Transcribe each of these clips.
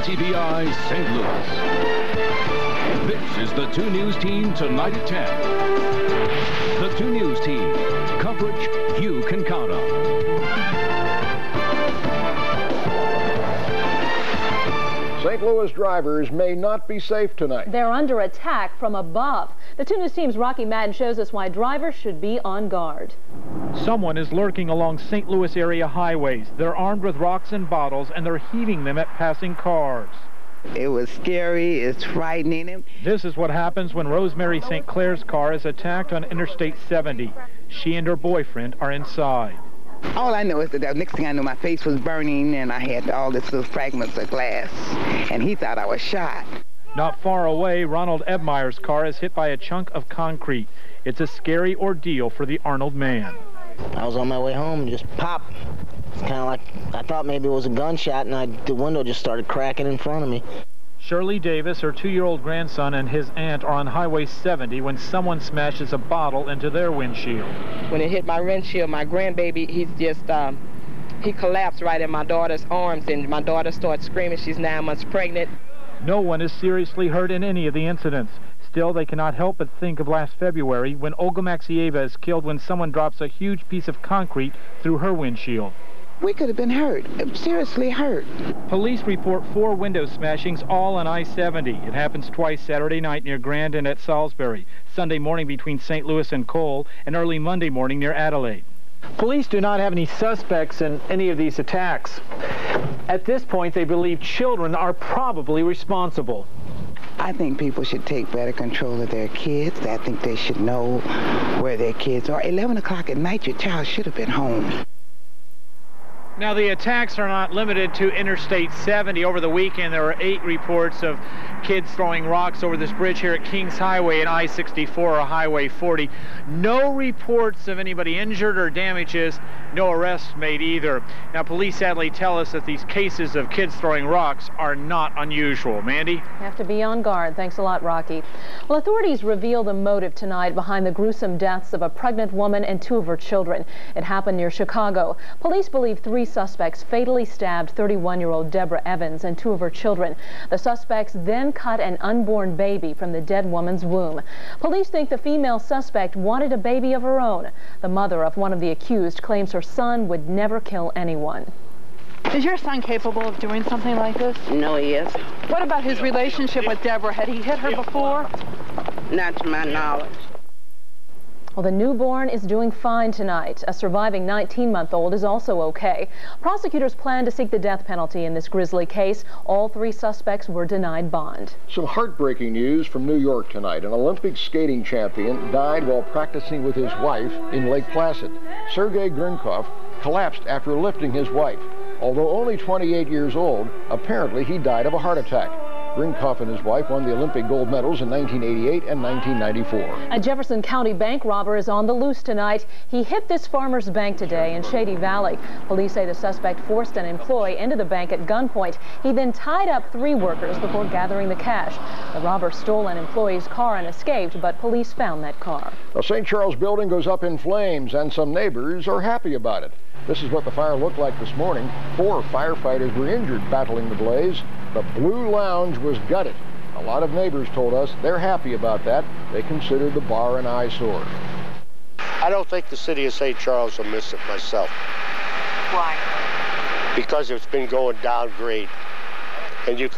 KTVI St. Louis. This is the 2 News Team tonight at 10. The 2 News Team. Coverage you can count on. St. Louis drivers may not be safe tonight. They're under attack from above. The 2 News Team's Rocky Madden shows us why drivers should be on guard. Someone is lurking along St. Louis area highways. They're armed with rocks and bottles, and they're heaving them at passing cars. It was scary. It's frightening. This is what happens when Rosemary St. Clair's car is attacked on Interstate 70. She and her boyfriend are inside. All I know is that the next thing I knew, my face was burning, and I had all these little fragments of glass, and he thought I was shot. Not far away, Ronald Ebmeyer's car is hit by a chunk of concrete. It's a scary ordeal for the Arnold man. I was on my way home and just pop. It's kind of like I thought maybe it was a gunshot, and the window just started cracking in front of me. Shirley Davis, her 2-year-old grandson, and his aunt are on Highway 70 when someone smashes a bottle into their windshield. When it hit my windshield, my grandbaby, he collapsed right in my daughter's arms, and my daughter started screaming. She's 9 months pregnant. No one is seriously hurt in any of the incidents. Still, they cannot help but think of last February when Olga Maxieva is killed when someone drops a huge piece of concrete through her windshield. We could have been hurt, seriously hurt. Police report 4 window smashings, all on I-70. It happens twice Saturday night near Grand and at Salisbury, Sunday morning between St. Louis and Cole, and early Monday morning near Adelaide. Police do not have any suspects in any of these attacks. At this point, they believe children are probably responsible. I think people should take better control of their kids. I think they should know where their kids are. 11 o'clock at night, your child should have been home. Now, the attacks are not limited to Interstate 70. Over the weekend, there were 8 reports of kids throwing rocks over this bridge here at Kings Highway and I-64 or Highway 40. No reports of anybody injured or damages. No arrests made either. Now, police sadly tell us that these cases of kids throwing rocks are not unusual. Mandy? Have to be on guard. Thanks a lot, Rocky. Well, authorities reveal the motive tonight behind the gruesome deaths of a pregnant woman and 2 of her children. It happened near Chicago. Police believe 3 suspects fatally stabbed 31-year-old Deborah Evans and 2 of her children. The suspects then cut an unborn baby from the dead woman's womb. Police think the female suspect wanted a baby of her own. The mother of one of the accused claims her son would never kill anyone. Is your son capable of doing something like this? No, he is. What about his relationship with Deborah? Had he hit her before? Not to my knowledge. Well, the newborn is doing fine tonight. A surviving 19-month-old is also okay. Prosecutors plan to seek the death penalty in this grisly case. All 3 suspects were denied bond. Some heartbreaking news from New York tonight. An Olympic skating champion died while practicing with his wife in Lake Placid. Sergei Grinkov collapsed after lifting his wife. Although only 28 years old, apparently he died of a heart attack. Grinkov and his wife won the Olympic gold medals in 1988 and 1994. A Jefferson County bank robber is on the loose tonight. He hit this farmer's bank today in Shady Valley. Police say the suspect forced an employee into the bank at gunpoint. He then tied up 3 workers before gathering the cash. The robber stole an employee's car and escaped, but police found that car. A St. Charles building goes up in flames, and some neighbors are happy about it. This is what the fire looked like this morning. 4 firefighters were injured battling the blaze. The Blue Lounge was gutted. A lot of neighbors told us they're happy about that. They consider the bar an eyesore. I don't think the city of St. Charles will miss it myself. Why? Because it's been going down great. And if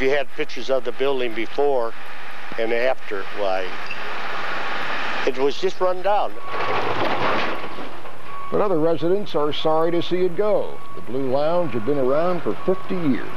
you had pictures of the building before and after, why, it was just run down. But other residents are sorry to see it go. The Blue Lounge had been around for 50 years.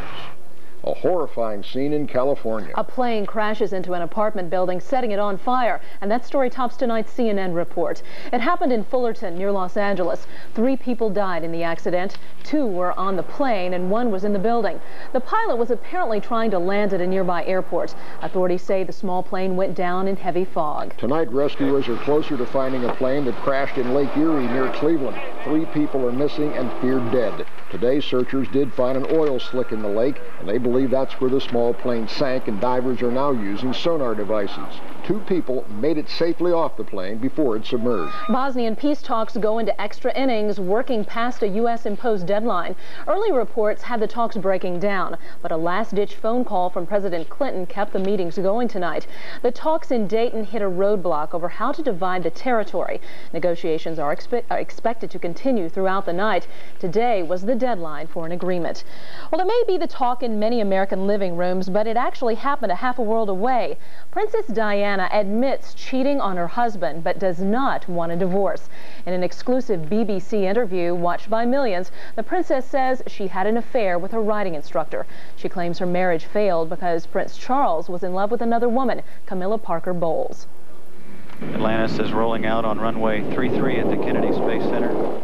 A horrifying scene in California. A plane crashes into an apartment building, setting it on fire. And that story tops tonight's CNN report. It happened in Fullerton, near Los Angeles. 3 people died in the accident. 2 were on the plane and 1 was in the building. The pilot was apparently trying to land at a nearby airport. Authorities say the small plane went down in heavy fog. Tonight, rescuers are closer to finding a plane that crashed in Lake Erie near Cleveland. 3 people are missing and feared dead. Today, searchers did find an oil slick in the lake, and they believe believe that's where the small plane sank, and divers are now using sonar devices. 2 people made it safely off the plane before it submerged. Bosnian peace talks go into extra innings, working past a U.S.-imposed deadline. Early reports had the talks breaking down, but a last-ditch phone call from President Clinton kept the meetings going tonight. The talks in Dayton hit a roadblock over how to divide the territory. Negotiations are expected to continue throughout the night. Today was the deadline for an agreement. Well, it may be the talk in many American living rooms, but it actually happened a half a world away. Princess Diana admits cheating on her husband, but does not want a divorce. In an exclusive BBC interview watched by millions, the princess says she had an affair with her riding instructor. She claims her marriage failed because Prince Charles was in love with another woman, Camilla Parker Bowles. Atlantis is rolling out on runway 33 at the Kennedy Space Center.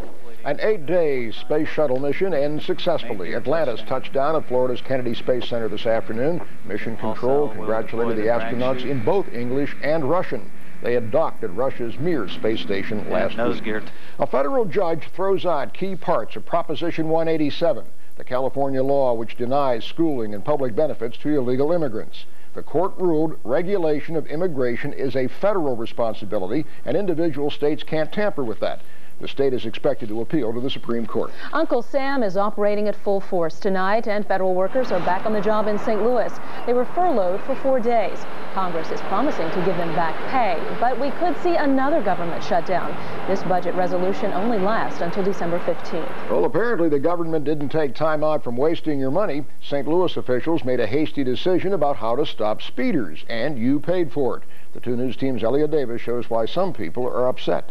An 8-day space shuttle mission ends successfully. Atlantis touched down at Florida's Kennedy Space Center this afternoon. Mission Control congratulated the astronauts in both English and Russian. They had docked at Russia's Mir space station last week. A federal judge throws out key parts of Proposition 187, the California law which denies schooling and public benefits to illegal immigrants. The court ruled regulation of immigration is a federal responsibility, and individual states can't tamper with that. The state is expected to appeal to the Supreme Court. Uncle Sam is operating at full force tonight, and federal workers are back on the job in St. Louis. They were furloughed for 4 days. Congress is promising to give them back pay, but we could see another government shutdown. This budget resolution only lasts until December 15th. Well, apparently the government didn't take time out from wasting your money. St. Louis officials made a hasty decision about how to stop speeders, and you paid for it. The 2 News team's Elliot Davis shows why some people are upset.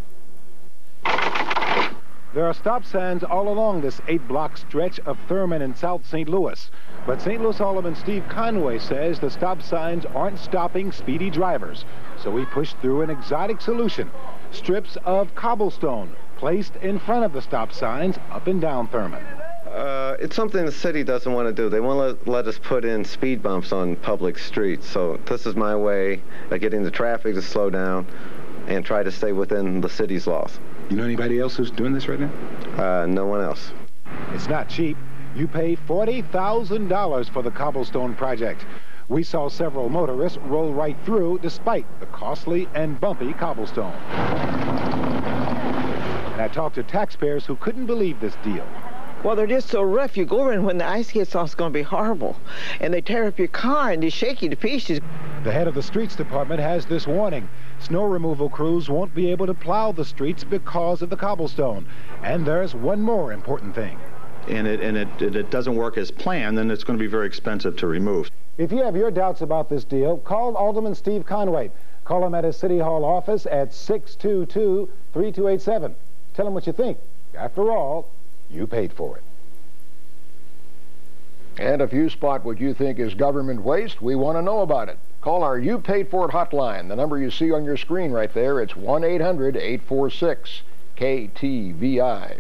There are stop signs all along this 8-block stretch of Thurman in South St. Louis. But St. Louis Alderman Steve Conway says the stop signs aren't stopping speedy drivers. So he pushed through an exotic solution. Strips of cobblestone placed in front of the stop signs up and down Thurman. It's something the city doesn't want to do. They won't let us put in speed bumps on public streets. So this is my way of getting the traffic to slow down and try to stay within the city's laws. You know anybody else who's doing this right now? No one else. It's not cheap. You pay $40,000 for the cobblestone project. We saw several motorists roll right through despite the costly and bumpy cobblestone. And I talked to taxpayers who couldn't believe this deal. Well, they're just so rough. You go in when the ice hits off, it's going to be horrible. And they tear up your car and they shake you to pieces. The head of the streets department has this warning. Snow removal crews won't be able to plow the streets because of the cobblestone. And there's one more important thing. And it doesn't work as planned, then it's going to be very expensive to remove. If you have your doubts about this deal, call Alderman Steve Conway. Call him at his City Hall office at 622-3287. Tell him what you think. After all, you paid for it. And if you spot what you think is government waste, we want to know about it. Call our You Paid For It hotline. The number you see on your screen right there, it's 1-800-846-KTVI.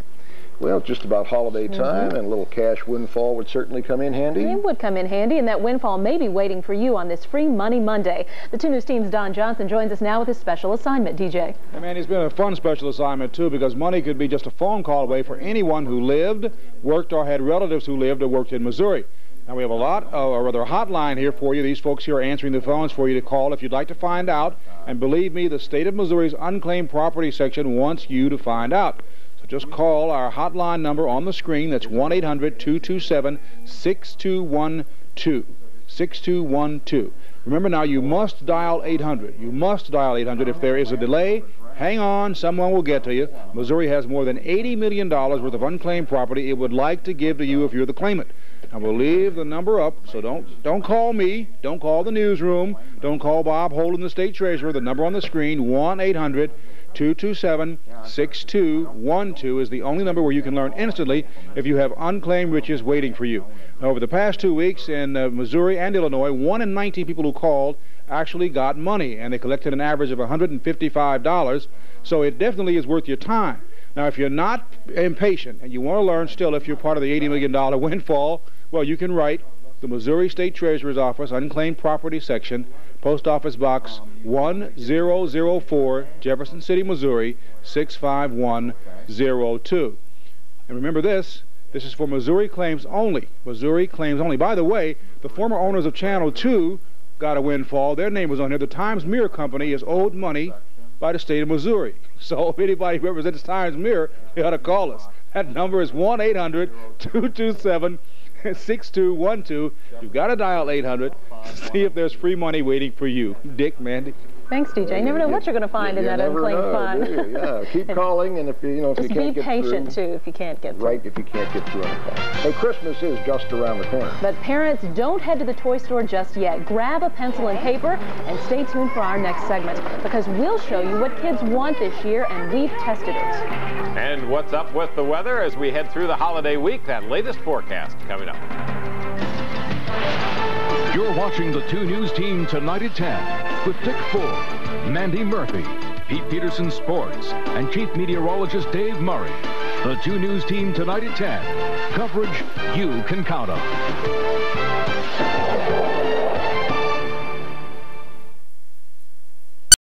Well, just about holiday time, and a little cash windfall would certainly come in handy. It would come in handy, and that windfall may be waiting for you on this Free Money Monday. The 2 News team's Don Johnson joins us now with his special assignment. DJ. Hey man, it's been a fun special assignment too, because money could be just a phone call away for anyone who lived, worked, or had relatives who lived or worked in Missouri. Now we have a hotline here for you. These folks here are answering the phones for you to call if you'd like to find out. And believe me, the state of Missouri's unclaimed property section wants you to find out. Just call our hotline number on the screen. That's 1-800-227-6212. 6212. Remember now, you must dial 800. You must dial 800. If there is a delay, hang on. Someone will get to you. Missouri has more than $80 million worth of unclaimed property it would like to give to you if you're the claimant. Now, we'll leave the number up, so don't call me. Don't call the newsroom. Don't call Bob Holden, the state treasurer. The number on the screen, 1-800-227-6212 is the only number where you can learn instantly if you have unclaimed riches waiting for you. Now, over the past 2 weeks in Missouri and Illinois, 1 in 19 people who called actually got money, and they collected an average of $155, so it definitely is worth your time. Now, if you're not impatient and you want to learn still if you're part of the $80 million windfall, well, you can write the Missouri State Treasurer's Office, Unclaimed Property Section, Post Office Box 1004, Jefferson City, Missouri, 65102. And remember this, This is for Missouri claims only. Missouri claims only. By the way, the former owners of Channel 2 got a windfall. Their name was on here. The Times-Mirror Company is owed money by the state of Missouri. So if anybody represents Times-Mirror, they ought to call us. That number is 1-800-227-6212. You've got to dial 800. See if there's free money waiting for you. Dick, Mandy. Thanks, DJ. You never know what you're going to find in that unclaimed fund. Yeah, keep calling, and if you know if you can't get through. Just be patient too if you can't get through. Right, if you can't get through on the phone. Hey, Christmas is just around the corner. But parents, don't head to the toy store just yet. Grab a pencil and paper and stay tuned for our next segment, because we'll show you what kids want this year, and we've tested it. And what's up with the weather as we head through the holiday week? That latest forecast coming up. You're watching the 2 News Team tonight at 10 with Dick Ford, Mandy Murphy, Pete Peterson Sports, and Chief Meteorologist Dave Murray. The 2 News Team tonight at 10. Coverage you can count on.